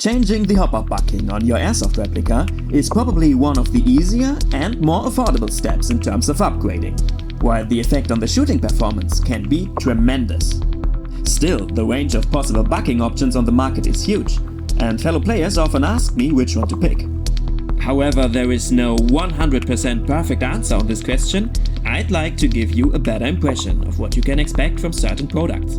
Changing the hop-up bucking on your airsoft replica is probably one of the easier and more affordable steps in terms of upgrading, while the effect on the shooting performance can be tremendous. Still, the range of possible bucking options on the market is huge, and fellow players often ask me which one to pick. However, there is no 100% perfect answer on this question. I'd like to give you a better impression of what you can expect from certain products.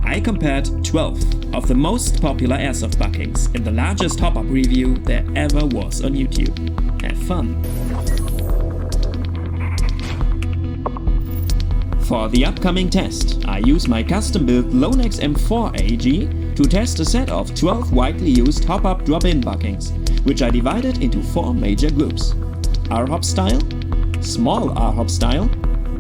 I compared 12 of the most popular airsoft buckings in the largest hop-up review there ever was on YouTube. Have fun! For the upcoming test, I use my custom-built Lonex M4 AEG to test a set of 12 widely used hop-up drop-in buckings, which I divided into 4 major groups: R-hop style, small R-hop style,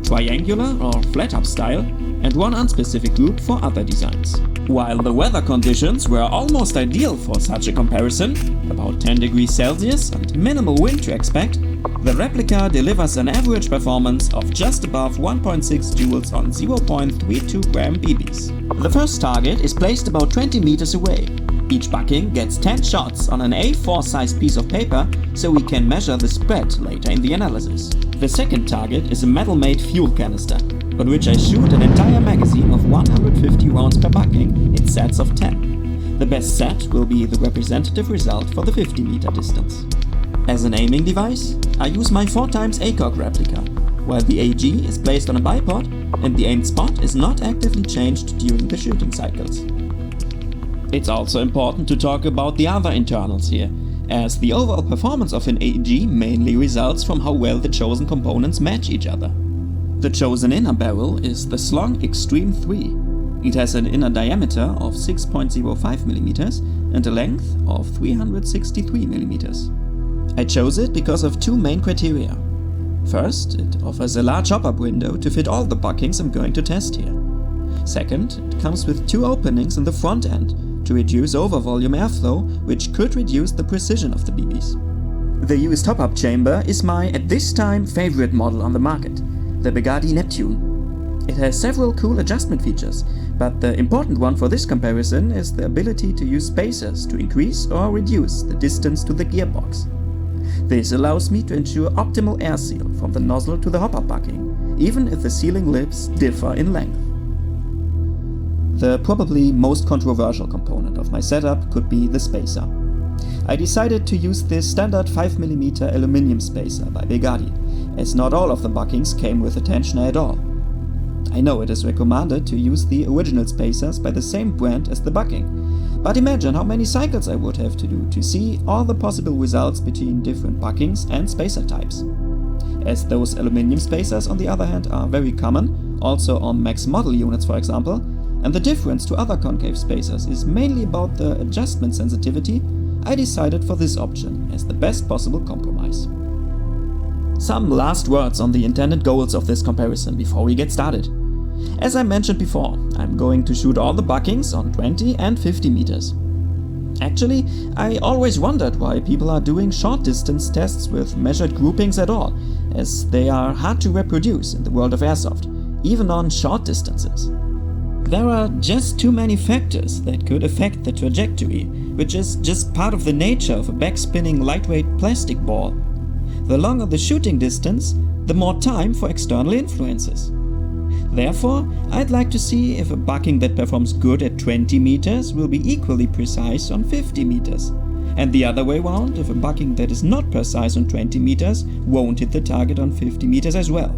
triangular or flat-hop style, and one unspecific group for other designs. While the weather conditions were almost ideal for such a comparison, about 10 degrees Celsius and minimal wind to expect, the replica delivers an average performance of just above 1.6 joules on 0.32 gram BBs. The first target is placed about 20 meters away. Each bucking gets 10 shots on an A4 sized piece of paper, so we can measure the spread later in the analysis. The second target is a metal-made fuel canister, on which I shoot an entire magazine of 150 rounds per bucking in sets of 10. The best set will be the representative result for the 50-meter distance. As an aiming device, I use my 4x ACOG replica, while the AEG is placed on a bipod and the aimed spot is not actively changed during the shooting cycles. It's also important to talk about the other internals here, as the overall performance of an AEG mainly results from how well the chosen components match each other. The chosen inner barrel is the Slong Extreme 3. It has an inner diameter of 6.05 mm and a length of 363 mm. I chose it because of 2 main criteria. First, it offers a large hop-up window to fit all the buckings I'm going to test here. Second, it comes with 2 openings in the front end to reduce over-volume airflow, which could reduce the precision of the BBs. The used hop-up chamber is my, at this time, favorite model on the market, the Begadi Neptune. It has several cool adjustment features, but the important one for this comparison is the ability to use spacers to increase or reduce the distance to the gearbox. This allows me to ensure optimal air seal from the nozzle to the hop-up bucking, even if the sealing lips differ in length. The probably most controversial component of my setup could be the spacer. I decided to use this standard 5mm aluminium spacer by Begadi, as not all of the buckings came with a tensioner at all. I know it is recommended to use the original spacers by the same brand as the bucking, but imagine how many cycles I would have to do to see all the possible results between different buckings and spacer types. As those aluminium spacers, on the other hand, are very common, also on Max model units for example, and the difference to other concave spacers is mainly about the adjustment sensitivity, I decided for this option as the best possible compromise. Some last words on the intended goals of this comparison before we get started. As I mentioned before, I'm going to shoot all the buckings on 20 and 50 meters. Actually, I always wondered why people are doing short distance tests with measured groupings at all, as they are hard to reproduce in the world of airsoft, even on short distances. There are just too many factors that could affect the trajectory, which is just part of the nature of a backspinning lightweight plastic ball. The longer the shooting distance, the more time for external influences. Therefore, I'd like to see if a bucking that performs good at 20 meters will be equally precise on 50 meters, and the other way around if a bucking that is not precise on 20 meters won't hit the target on 50 meters as well.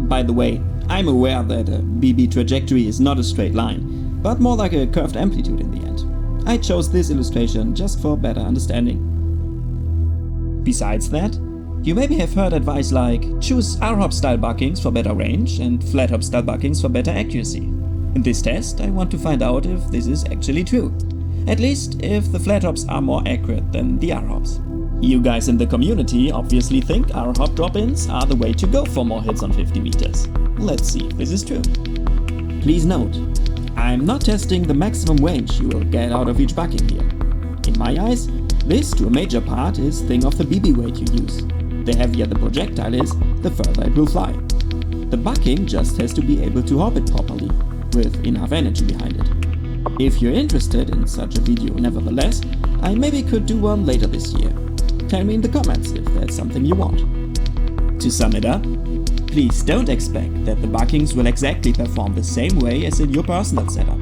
By the way, I'm aware that a BB trajectory is not a straight line, but more like a curved amplitude in the end. I chose this illustration just for better understanding. Besides that, you maybe have heard advice like choose R-hop style buckings for better range and flat hop style buckings for better accuracy. In this test, I want to find out if this is actually true. At least if the flat hops are more accurate than the R-hops. You guys in the community obviously think R-hop drop-ins are the way to go for more hits on 50 meters. Let's see if this is true. Please note, I'm not testing the maximum range you will get out of each bucking here. In my eyes, this to a major part is thing of the BB weight you use. The heavier the projectile is, the further it will fly. The bucking just has to be able to hop it properly, with enough energy behind it. If you're interested in such a video nevertheless, I maybe could do one later this year. Tell me in the comments if that's something you want. To sum it up, please don't expect that the buckings will exactly perform the same way as in your personal setup.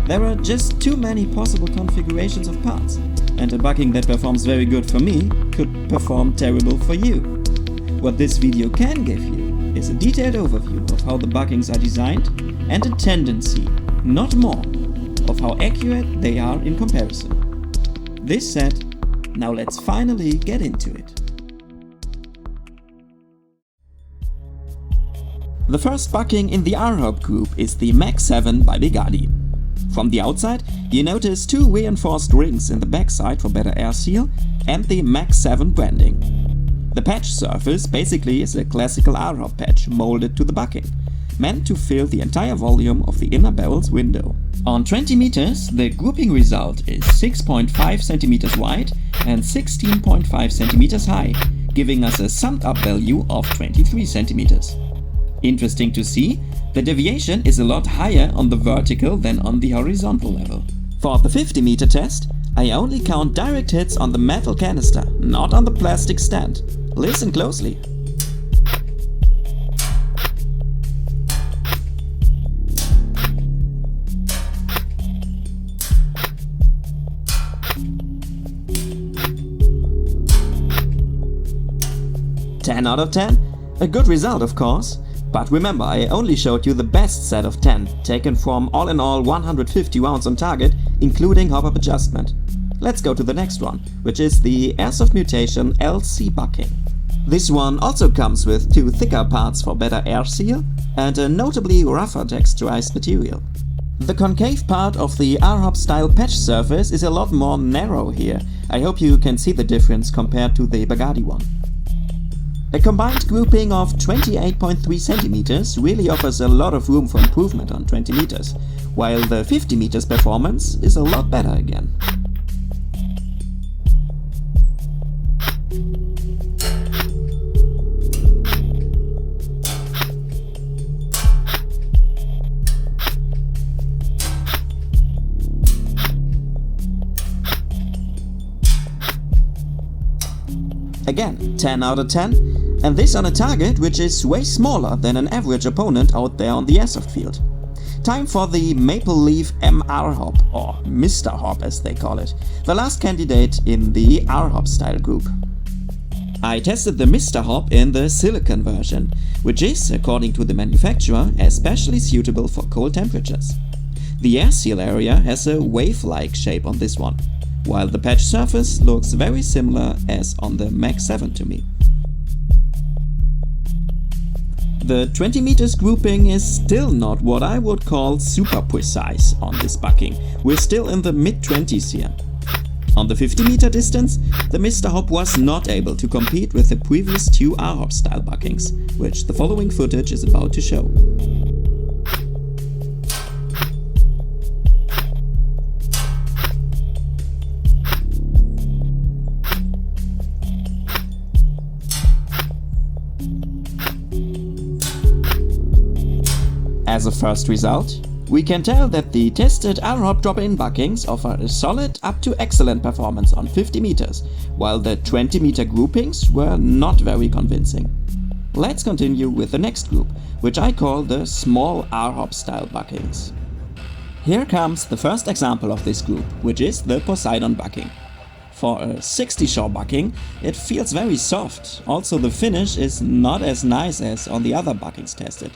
There are just too many possible configurations of parts, and a bucking that performs very good for me could perform terrible for you. What this video can give you is a detailed overview of how the buckings are designed and a tendency, not more, of how accurate they are in comparison. This said, now let's finally get into it. The first bucking in the R-Hop group is the MAG7 by Begadi. From the outside, you notice two reinforced rings in the backside for better air seal and the MAG7 branding. The patch surface basically is a classical R-Hop patch molded to the bucking, meant to fill the entire volume of the inner barrel's window. On 20 meters, the grouping result is 6.5 centimeters wide and 16.5 centimeters high, giving us a summed up value of 23 centimeters. Interesting to see, the deviation is a lot higher on the vertical than on the horizontal level. For the 50-meter test, I only count direct hits on the metal canister, not on the plastic stand. Listen closely. "10 out of 10? A good result, of course. But remember, I only showed you the best set of 10, taken from all in all 150 rounds on target, including hop-up adjustment. Let's go to the next one, which is the Airsoft Mutation LC bucking. This one also comes with two thicker parts for better air seal and a notably rougher texturized material. The concave part of the R-Hop style patch surface is a lot more narrow here. I hope you can see the difference compared to the Begadi one. A combined grouping of 28.3 centimeters really offers a lot of room for improvement on 20 meters, while the 50 meters performance is a lot better again. Again, 10 out of 10, and this on a target which is way smaller than an average opponent out there on the airsoft field. Time for the Maple Leaf MR Hop, or Mr. Hop as they call it, the last candidate in the R-Hop style group. I tested the Mr. Hop in the silicone version, which is, according to the manufacturer, especially suitable for cold temperatures. The air seal area has a wave-like shape on this one, while the patch surface looks very similar as on the MAG7 to me. The 20 meters grouping is still not what I would call super precise on this bucking. We're still in the mid-20s here. On the 50 meter distance, the Mr. Hop was not able to compete with the previous two R-Hop style buckings, which the following footage is about to show. As a first result, we can tell that the tested R-Hop drop-in buckings offer a solid up to excellent performance on 50 meters, while the 20 meter groupings were not very convincing. Let's continue with the next group, which I call the small R-Hop style buckings. Here comes the first example of this group, which is the Poseidon bucking. For a 60 shore bucking, it feels very soft, also the finish is not as nice as on the other buckings tested.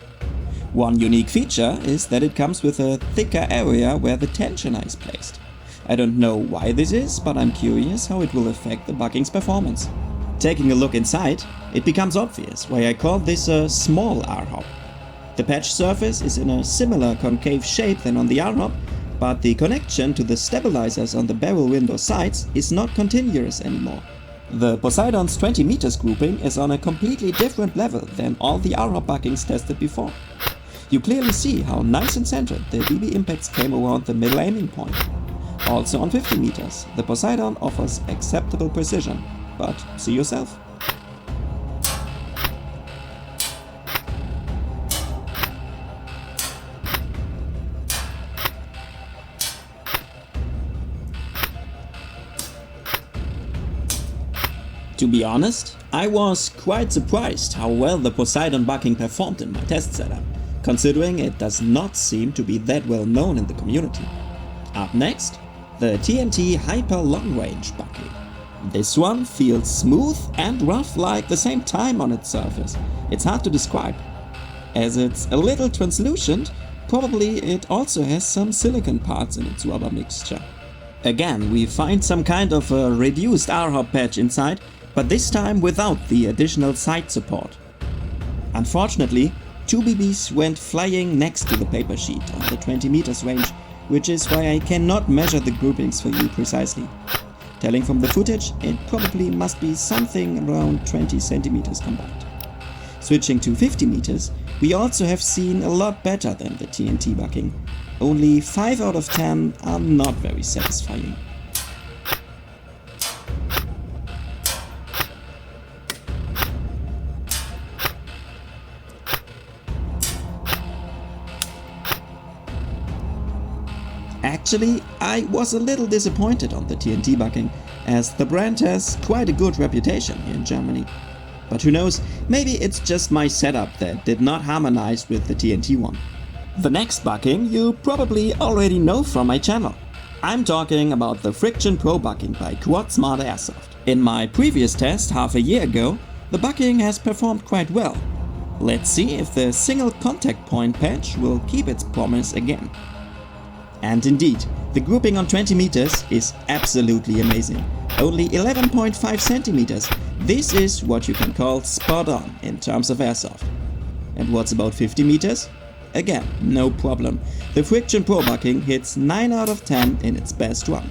One unique feature is that it comes with a thicker area where the tensioner is placed. I don't know why this is, but I'm curious how it will affect the bucking's performance. Taking a look inside, it becomes obvious why I call this a small R-Hop. The patch surface is in a similar concave shape than on the R-Hop, but the connection to the stabilizers on the barrel window sides is not continuous anymore. The Poseidon's 20 meters grouping is on a completely different level than all the R-Hop buckings tested before. You clearly see how nice and centered the BB impacts came around the middle aiming point. Also on 50 meters, the Poseidon offers acceptable precision, but see yourself. To be honest, I was quite surprised how well the Poseidon bucking performed in my test setup, considering it does not seem to be that well known in the community. Up next, the TNT Hyper Long Range bucking. This one feels smooth and rough like the same time on its surface. It's hard to describe. As it's a little translucent, probably it also has some silicone parts in its rubber mixture. Again, we find some kind of a reduced R-hop patch inside, but this time without the additional side support. Unfortunately, 2 BBs went flying next to the paper sheet on the 20 meters range, which is why I cannot measure the groupings for you precisely. Telling from the footage, it probably must be something around 20 centimeters combined. Switching to 50 meters, we also have seen a lot better than the TNT bucking. Only 5 out of 10 are not very satisfying. Actually, I was a little disappointed on the TNT bucking, as the brand has quite a good reputation here in Germany. But who knows, maybe it's just my setup that did not harmonize with the TNT one. The next bucking you probably already know from my channel. I'm talking about the Friction Pro bucking by Quad Smart Airsoft. In my previous test half a year ago, the bucking has performed quite well. Let's see if the single contact point patch will keep its promise again. And indeed, the grouping on 20 meters is absolutely amazing. Only 11.5 centimeters. This is what you can call spot on in terms of airsoft. And what's about 50 meters? Again, no problem. The Friction Pro bucking hits 9 out of 10 in its best run.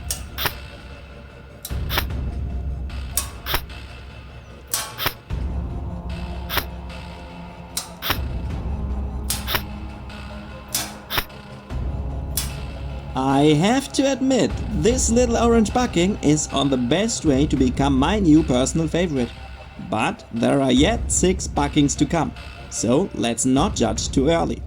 I have to admit, this little orange bucking is on the best way to become my new personal favorite. But there are yet 6 buckings to come, so let's not judge too early.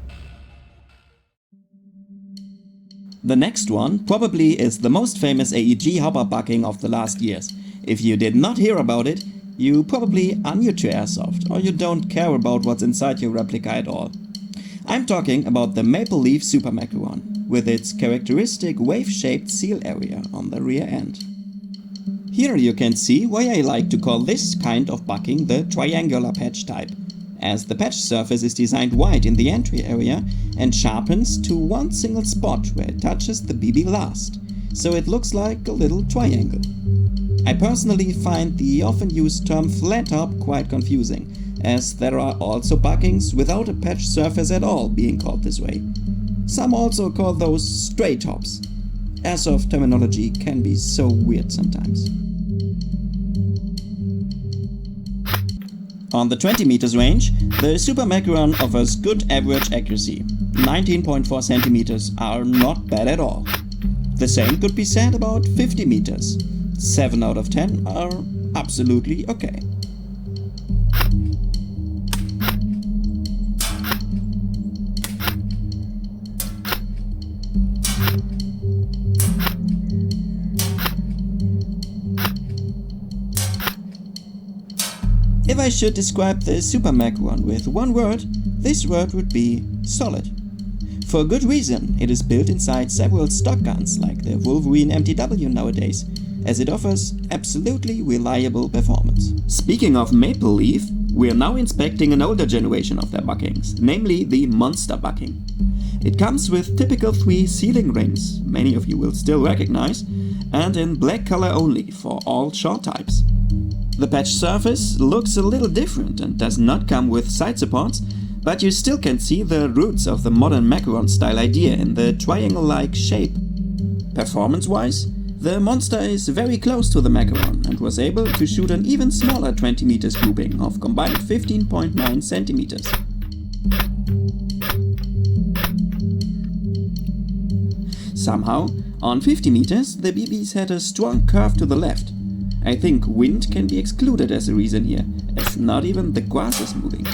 The next one probably is the most famous AEG hopper bucking of the last years. If you did not hear about it, you probably are new to Airsoft, or you don't care about what's inside your replica at all. I'm talking about the Maple Leaf Super Macaron, with its characteristic wave-shaped seal area on the rear end. Here you can see why I like to call this kind of bucking the triangular patch type, as the patch surface is designed wide in the entry area and sharpens to one single spot where it touches the BB last, so it looks like a little triangle. I personally find the often used term flat top quite confusing, as there are also buckings without a patch surface at all being called this way. Some also call those straight tops. Airsoft terminology can be so weird sometimes. On the 20 meters range, the Super Macaron offers good average accuracy. 19.4 centimeters are not bad at all. The same could be said about 50 meters. 7 out of 10 are absolutely okay. If I should describe the Super Macaron with one word, this word would be solid. For good reason, it is built inside several stock guns like the Wolverine MTW nowadays, as it offers absolutely reliable performance. Speaking of Maple Leaf, we are now inspecting an older generation of their buckings, namely the Monster bucking. It comes with typical 3 sealing rings, many of you will still recognize, and in black color only for all short types. The patch surface looks a little different and does not come with side supports, but you still can see the roots of the modern Macaron style idea in the triangle-like shape. Performance-wise, the Monster is very close to the Macaron and was able to shoot an even smaller 20 meters grouping of combined 15.9 centimeters. Somehow, on 50 meters, the BBs had a strong curve to the left. I think wind can be excluded as a reason here, as not even the grass is moving.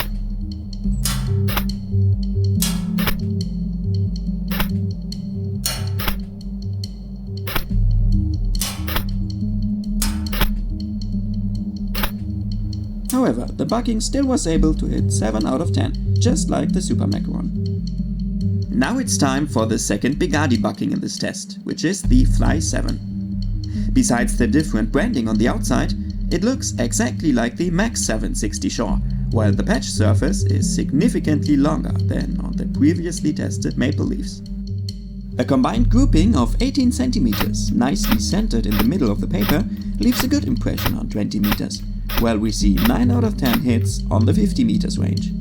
However, the bucking still was able to hit 7 out of 10, just like the Super Macaron. Now it's time for the second Begadi bucking in this test, which is the FLY7. Besides the different branding on the outside, it looks exactly like the MAG7 60 Shore, while the patch surface is significantly longer than on the previously tested maple leaves. A combined grouping of 18 cm, nicely centered in the middle of the paper, leaves a good impression on 20 meters, while we see 9 out of 10 hits on the 50 meters range.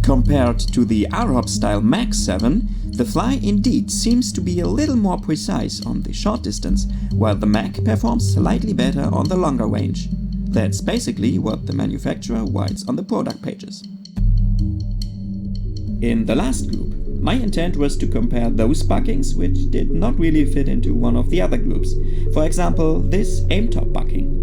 Compared to the RHOP style MAG7, the Fly indeed seems to be a little more precise on the short distance, while the MAG performs slightly better on the longer range. That's basically what the manufacturer writes on the product pages. In the last group, my intent was to compare those buckings which did not really fit into one of the other groups. For example, this Aimtop bucking.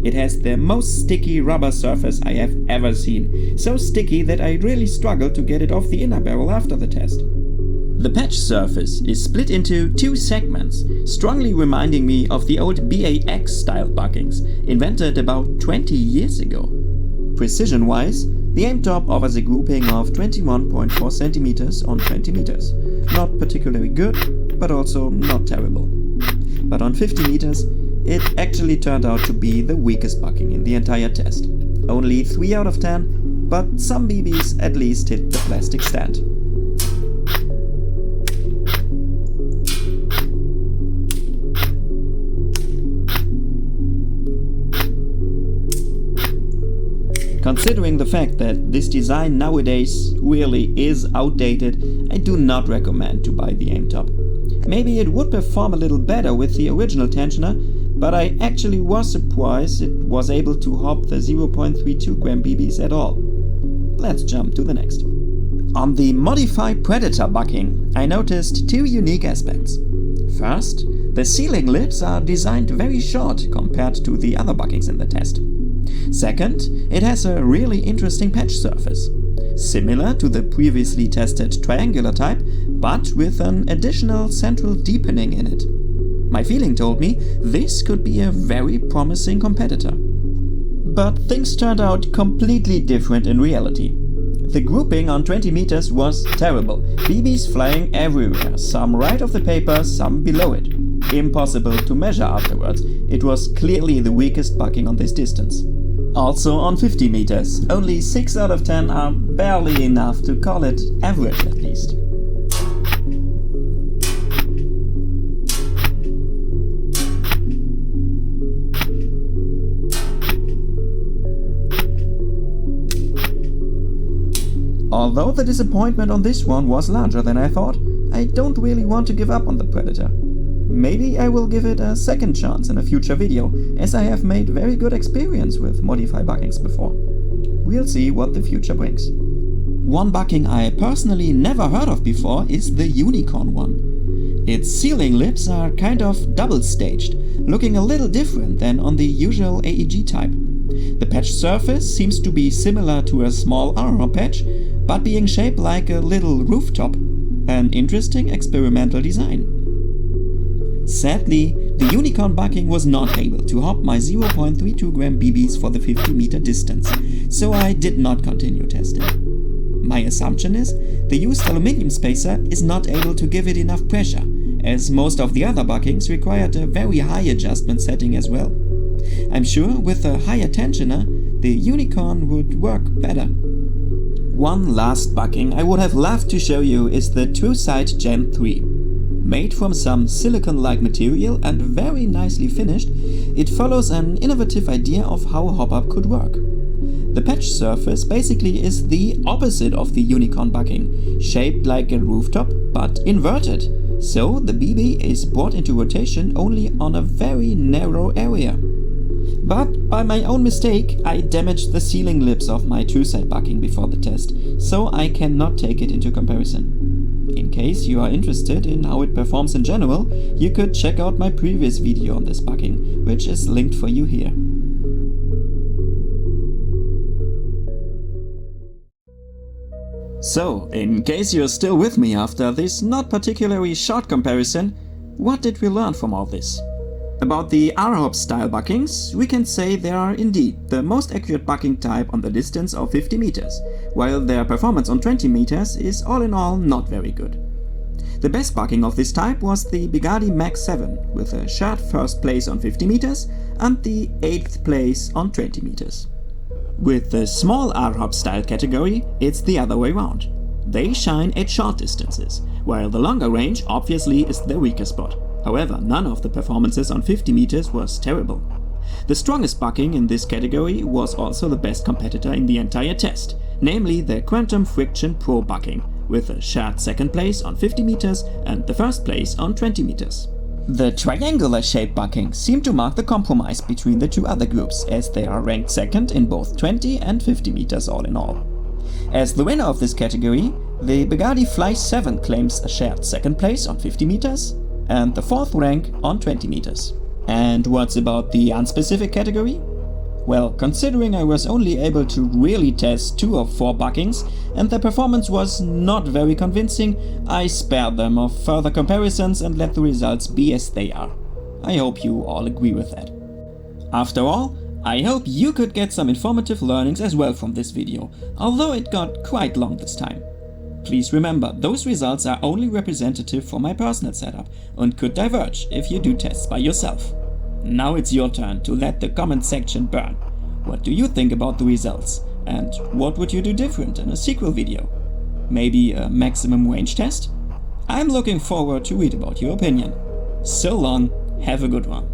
It has the most sticky rubber surface I have ever seen, so sticky that I really struggled to get it off the inner barrel after the test. The patch surface is split into 2 segments, strongly reminding me of the old BAX style buckings, invented about 20 years ago. Precision-wise, the Aimtop offers a grouping of 21.4 cm on 20 meters. Not particularly good, but also not terrible. But on 50 meters, it actually turned out to be the weakest bucking in the entire test. Only 3 out of 10, but some BBs at least hit the plastic stand. Considering the fact that this design nowadays really is outdated, I do not recommend to buy the Aimtop. Maybe it would perform a little better with the original tensioner, but I actually was surprised it was able to hop the 0.32 gram BBs at all. Let's jump to the next. On the modified Predator bucking, I noticed 2 unique aspects. First, the sealing lips are designed very short compared to the other buckings in the test. Second, it has a really interesting patch surface, similar to the previously tested triangular type, but with an additional central deepening in it. My feeling told me this could be a very promising competitor. But things turned out completely different in reality. The grouping on 20 meters was terrible, BBs flying everywhere, some right off the paper, some below it. Impossible to measure afterwards, it was clearly the weakest bucking on this distance. Also on 50 meters, only 6 out of 10 are barely enough to call it average at least. Although the disappointment on this one was larger than I thought, I don't really want to give up on the Predator. Maybe I will give it a second chance in a future video, as I have made very good experience with modified buckings before. We'll see what the future brings. One bucking I personally never heard of before is the Unicorn one. Its sealing lips are kind of double-staged, looking a little different than on the usual AEG type. The patch surface seems to be similar to a small RHOP patch, but being shaped like a little rooftop. An interesting experimental design. Sadly, the Unicorn bucking was not able to hop my 0.32 gram BBs for the 50 meter distance, so I did not continue testing. My assumption is the used aluminum spacer is not able to give it enough pressure, as most of the other buckings required a very high adjustment setting as well. I'm sure with a higher tensioner, the Unicorn would work better. One last bucking I would have loved to show you is the TrueSight Gen 3. Made from some silicon-like material and very nicely finished, it follows an innovative idea of how hop-up could work. The patch surface basically is the opposite of the Unicorn bucking, shaped like a rooftop but inverted, so the BB is brought into rotation only on a very narrow area. But by my own mistake, I damaged the sealing lips of my TrueSight bucking before the test, so I cannot take it into comparison. In case you are interested in how it performs in general, you could check out my previous video on this bucking, which is linked for you here. So, in case you're still with me after this not particularly short comparison, what did we learn from all this? About the R-Hop style buckings, we can say they are indeed the most accurate bucking type on the distance of 50 meters, while their performance on 20 meters is all in all not very good. The best bucking of this type was the Begadi MAG7, with a shared first place on 50 meters and the 8th place on 20 meters. With the small R-Hop style category, it's the other way round. They shine at short distances, while the longer range obviously is their weaker spot. However, none of the performances on 50 meters was terrible. The strongest bucking in this category was also the best competitor in the entire test, namely the Quantum Friction Pro bucking, with a shared second place on 50 meters and the first place on 20 meters. The triangular-shaped buckings seem to mark the compromise between the two other groups, as they are ranked second in both 20 and 50 meters all in all. As the winner of this category, the Begadi FLY7 claims a shared second place on 50 meters and the 4th rank on 20 meters. And what's about the unspecific category? Well, considering I was only able to really test 2 of 4 buckings and their performance was not very convincing, I spared them of further comparisons and let the results be as they are. I hope you all agree with that. After all, I hope you could get some informative learnings as well from this video, although it got quite long this time. Please remember, those results are only representative for my personal setup and could diverge if you do tests by yourself. Now it's your turn to let the comment section burn. What do you think about the results? And what would you do different in a sequel video? Maybe a maximum range test? I'm looking forward to read about your opinion. So long, have a good one.